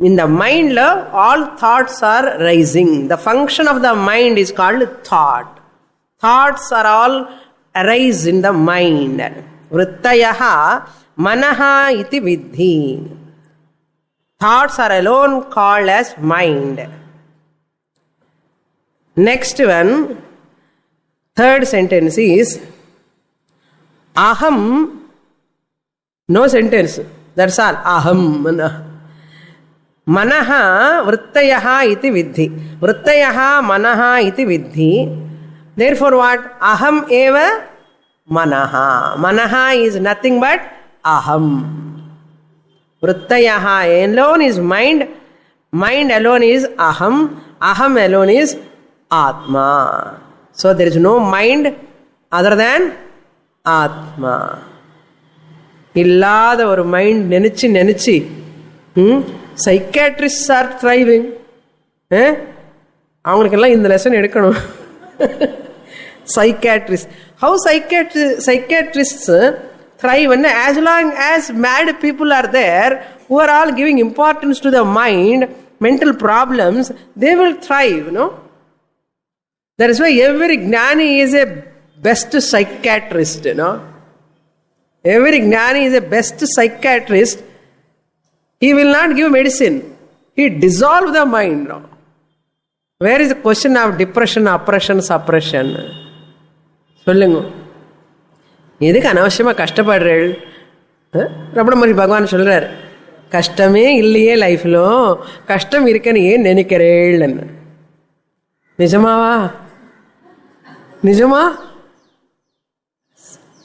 In the mind, all thoughts are rising. The function of the mind is called thought. Thoughts are all arise in the mind. Vrittayaha manaha iti viddhi. Thoughts are alone called as mind. Next one, third sentence is aham. No sentence. That's all. Aham. मनः वृत्तयः इति विद्धि. वृत्तयः मनः इति विद्धि. Therefore what? Aham eva मनः. मनः is nothing but aham. वृत्तयः alone is mind. Mind alone is aham. Aham alone is atma. So there is no mind other than atma. இல்லாத ஒரு மைண்ட் நினைச்சு சைக்காட்ரிஸ்ட் ஆர் த்ரைவிங். அவங்களுக்கெல்லாம் இந்த lesson எடுக்கணும். Psychiatrist, how psychiatrist thrive, and as long as mad people are there who are all giving importance to the mind, mental problems, they will thrive, no? That is why every gnani is a best psychiatrist, you know. Every gnani is a best psychiatrist. He will not give medicine. He dissolve the mind. No? Where is the question of depression, oppression, suppression? சொல்லுங்க. எதுக்கு அனாவசியமாக கஷ்டப்படுறேள்? ரமண மகரிஷி பகவான் சொல்றார், கஷ்டமே இல்லையே லைஃப்ல, கஷ்டம் இருக்குன்னு ஏன் நினைக்கிறேள்? நிஜமாவா? நிஜமா?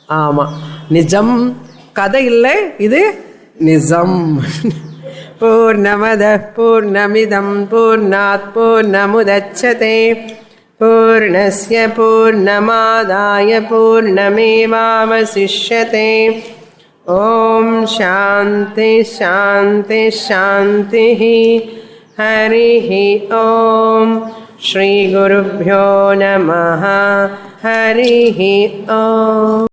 ஆமா, நிஜம். கதை இல்லை, இது நிஜம். பூர்ணமதః பூர்ணமிதம் பூர்ணாத் பூர்ணமுதச்யதே பூர்ணஸ்ய பூர்ணமாதாய பூர்ணமேவாவசிஷ்யதே. ஓம் சாந்தி சாந்தி சாந்தி. ஹரிஹி ஓம். श्री गुरुभ्यो नमः। हरिः ओम्।